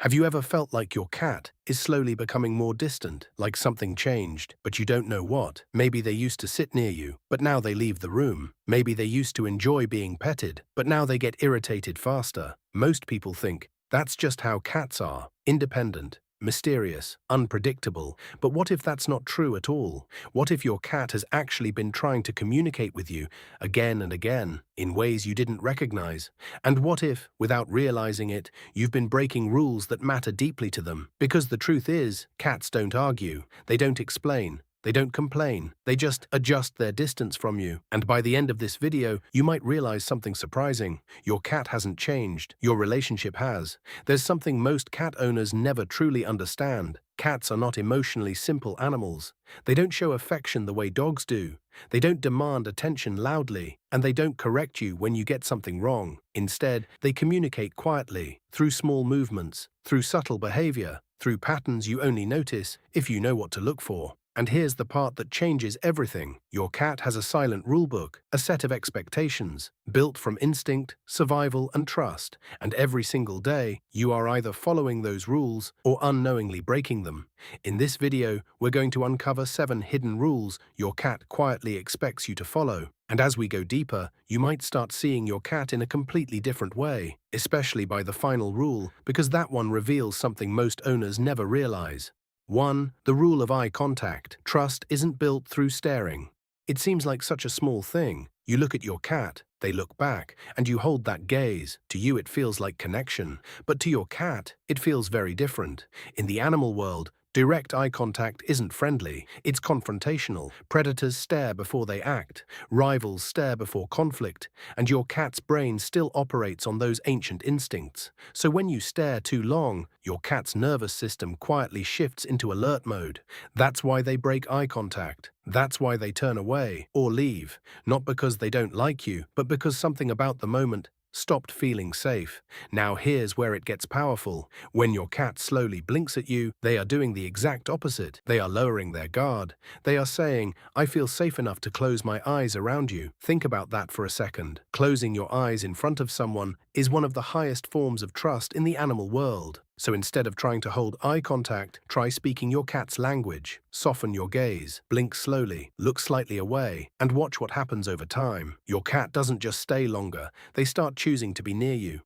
Have you ever felt like your cat is slowly becoming more distant, like something changed, but you don't know what? Maybe they used to sit near you, but now they leave the room. Maybe they used to enjoy being petted, but now they get irritated faster. Most people think that's just how cats are, independent, mysterious, unpredictable. But what if that's not true at all? What if your cat has actually been trying to communicate with you again and again in ways you didn't recognize? And what if, without realizing it, you've been breaking rules that matter deeply to them? Because the truth is, cats don't argue, they don't explain, they don't complain, they just adjust their distance from you. And by the end of this video, you might realize something surprising. Your cat hasn't changed, your relationship has. There's something most cat owners never truly understand. Cats are not emotionally simple animals. They don't show affection the way dogs do. They don't demand attention loudly, and they don't correct you when you get something wrong. Instead, they communicate quietly, through small movements, through subtle behavior, through patterns you only notice if you know what to look for. And here's the part that changes everything. Your cat has a silent rulebook, a set of expectations, built from instinct, survival, and trust. And every single day, you are either following those rules or unknowingly breaking them. In this video, we're going to uncover 7 hidden rules your cat quietly expects you to follow. And as we go deeper, you might start seeing your cat in a completely different way, especially by the final rule, because that one reveals something most owners never realize. 1. The rule of eye contact. Trust isn't built through staring. It seems like such a small thing. You look at your cat, they look back, and you hold that gaze. To you it feels like connection, but to your cat, it feels very different. In the animal world, direct eye contact isn't friendly, it's confrontational. Predators stare before they act, rivals stare before conflict, and your cat's brain still operates on those ancient instincts. So when you stare too long, your cat's nervous system quietly shifts into alert mode. That's why they break eye contact. That's why they turn away or leave, not because they don't like you, but because something about the moment stopped feeling safe. Now here's where it gets powerful. When your cat slowly blinks at you, they are doing the exact opposite. They are lowering their guard. They are saying, I feel safe enough to close my eyes around you. Think about that for a second. Closing your eyes in front of someone is one of the highest forms of trust in the animal world. So instead of trying to hold eye contact, try speaking your cat's language. Soften your gaze, blink slowly, look slightly away, and watch what happens over time. Your cat doesn't just stay longer, they start choosing to be near you.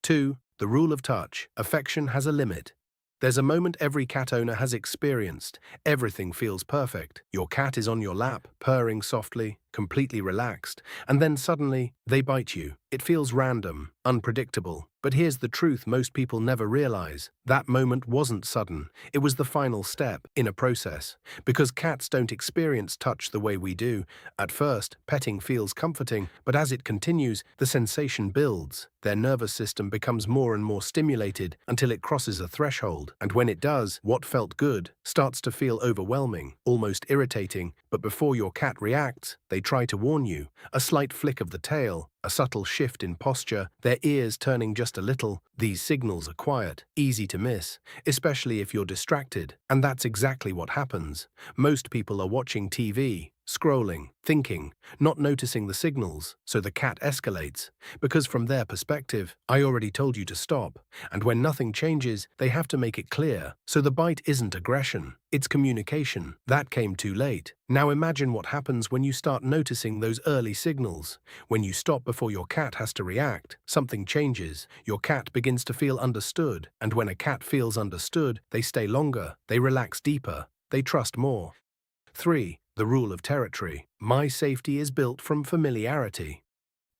2. The rule of touch. Affection has a limit. There's a moment every cat owner has experienced. Everything feels perfect. Your cat is on your lap, purring softly, completely relaxed, and then suddenly, they bite you. It feels random, unpredictable. But here's the truth most people never realize. That moment wasn't sudden. It was the final step in a process. Because cats don't experience touch the way we do. At first, petting feels comforting, but as it continues, the sensation builds. Their nervous system becomes more and more stimulated until it crosses a threshold. And when it does, what felt good starts to feel overwhelming, almost irritating. But before your cat reacts, they try to warn you. A slight flick of the tail, a subtle shift in posture, their ears turning just a little. These signals are quiet, easy to miss, especially if you're distracted. And that's exactly what happens. Most people are watching TV, scrolling, thinking, not noticing the signals, so the cat escalates. Because from their perspective, I already told you to stop. And when nothing changes, they have to make it clear. So the bite isn't aggression, it's communication. That came too late. Now imagine what happens when you start noticing those early signals. When you stop before your cat has to react, something changes. Your cat begins to feel understood. And when a cat feels understood, they stay longer, they relax deeper, they trust more. 3. The rule of territory. My safety is built from familiarity.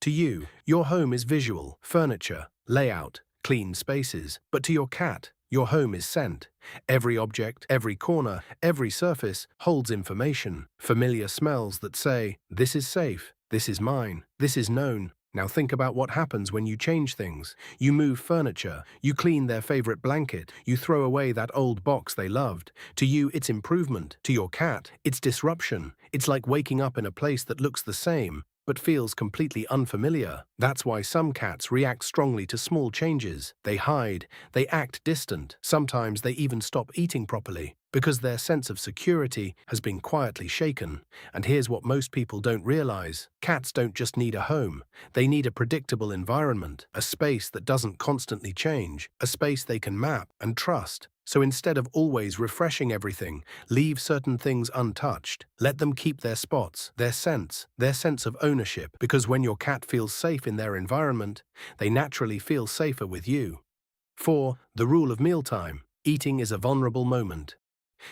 To you, your home is visual, furniture, layout, clean spaces. But to your cat, your home is scent. Every object, every corner, every surface holds information. Familiar smells that say, this is safe, this is mine, this is known. Now think about what happens when you change things. You move furniture, you clean their favorite blanket, you throw away that old box they loved. To you, it's improvement. To your cat, it's disruption. It's like waking up in a place that looks the same, but feels completely unfamiliar. That's why some cats react strongly to small changes. They hide, they act distant. Sometimes they even stop eating properly. because their sense of security has been quietly shaken. And here's what most people don't realize. Cats don't just need a home. They need a predictable environment, a space that doesn't constantly change, a space they can map and trust. So instead of always refreshing everything, leave certain things untouched. Let them keep their spots, their sense of ownership, because when your cat feels safe in their environment, they naturally feel safer with you. 4. The rule of mealtime. Eating is a vulnerable moment.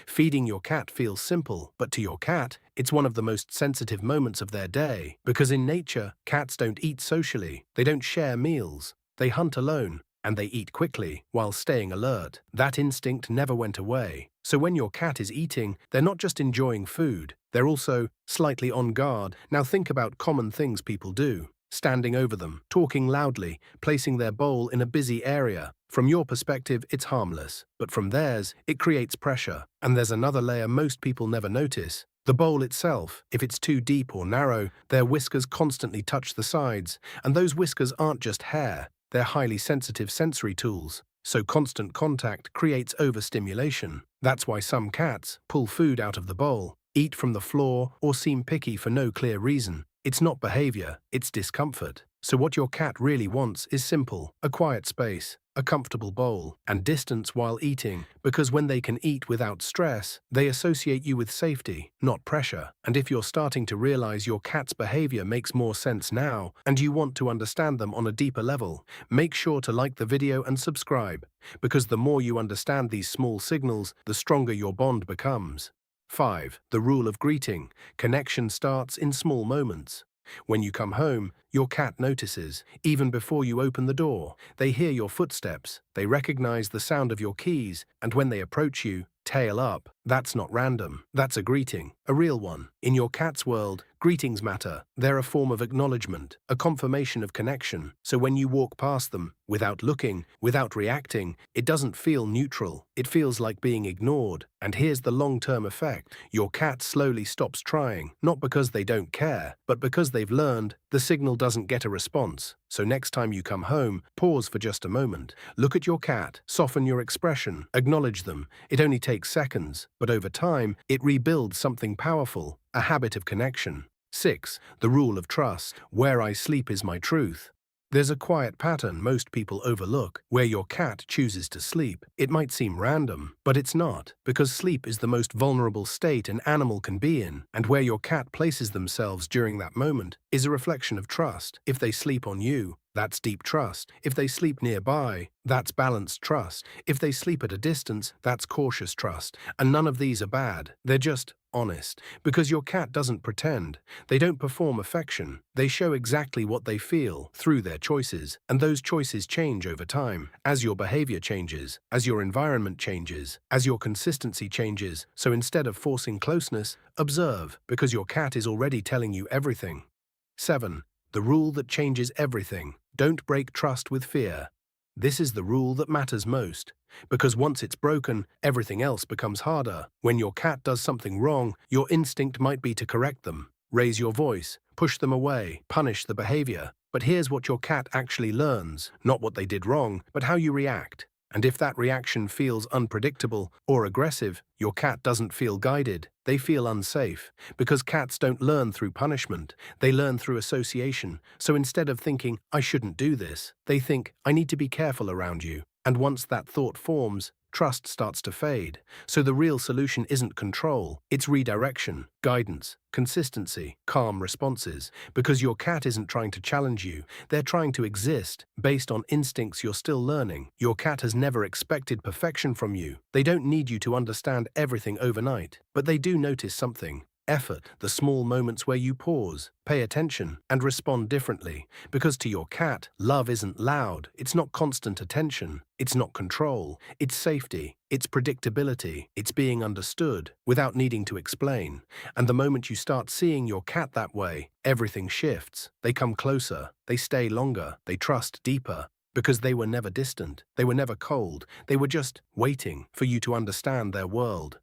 Feeding your cat feels simple, but to your cat, it's one of the most sensitive moments of their day. Because in nature, cats don't eat socially. They don't share meals. They hunt alone, and they eat quickly, while staying alert. That instinct never went away. So when your cat is eating, they're not just enjoying food, they're also slightly on guard. Now think about common things people do. Standing over them, talking loudly, placing their bowl in a busy area. From your perspective, it's harmless, but from theirs, it creates pressure. And there's another layer most people never notice. The bowl itself, if it's too deep or narrow, their whiskers constantly touch the sides, and those whiskers aren't just hair, they're highly sensitive sensory tools. So constant contact creates overstimulation. That's why some cats pull food out of the bowl, eat from the floor, or seem picky for no clear reason. It's not behavior, it's discomfort. So what your cat really wants is simple: a quiet space, a comfortable bowl, and distance while eating, because when they can eat without stress, they associate you with safety, not pressure. And if you're starting to realize your cat's behavior makes more sense now, and you want to understand them on a deeper level, make sure to like the video and subscribe, because the more you understand these small signals, the stronger your bond becomes. 5. The rule of greeting. Connection starts in small moments. When you come home, your cat notices, even before you open the door. They hear your footsteps, they recognize the sound of your keys, and when they approach you, tail up. That's not random. That's a greeting, a real one. In your cat's world, greetings matter. They're a form of acknowledgement, a confirmation of connection. So when you walk past them, without looking, without reacting, it doesn't feel neutral. It feels like being ignored. And here's the long-term effect. Your cat slowly stops trying, not because they don't care, but because they've learned the signal doesn't get a response. So next time you come home, pause for just a moment. Look at your cat, soften your expression, acknowledge them. It only takes seconds, but over time, it rebuilds something powerful, a habit of connection. 6. The rule of trust. Where I sleep is my truth. There's a quiet pattern most people overlook, where your cat chooses to sleep. It might seem random, but it's not, because sleep is the most vulnerable state an animal can be in, and where your cat places themselves during that moment is a reflection of trust. If they sleep on you, that's deep trust. If they sleep nearby, that's balanced trust. If they sleep at a distance, that's cautious trust. And none of these are bad. They're just honest. Because your cat doesn't pretend. They don't perform affection. They show exactly what they feel through their choices. And those choices change over time. As your behavior changes, as your environment changes, as your consistency changes. So instead of forcing closeness, observe, because your cat is already telling you everything. 7. The rule that changes everything. Don't break trust with fear. This is the rule that matters most, because once it's broken, everything else becomes harder. When your cat does something wrong, your instinct might be to correct them, raise your voice, push them away, punish the behavior. But here's what your cat actually learns: not what they did wrong, but how you react. And if that reaction feels unpredictable or aggressive, your cat doesn't feel guided. They feel unsafe. Because cats don't learn through punishment, they learn through association. So instead of thinking, I shouldn't do this, they think, I need to be careful around you. And once that thought forms, trust starts to fade. So the real solution isn't control, it's redirection, guidance, consistency, calm responses. Because your cat isn't trying to challenge you, they're trying to exist based on instincts you're still learning. Your cat has never expected perfection from you. They don't need you to understand everything overnight, but they do notice something. Effort, the small moments where you pause, pay attention, and respond differently. Because to your cat, love isn't loud, it's not constant attention, it's not control, it's safety, it's predictability, it's being understood without needing to explain. And the moment you start seeing your cat that way, everything shifts. They come closer, they stay longer, they trust deeper. Because they were never distant, they were never cold, they were just waiting for you to understand their world.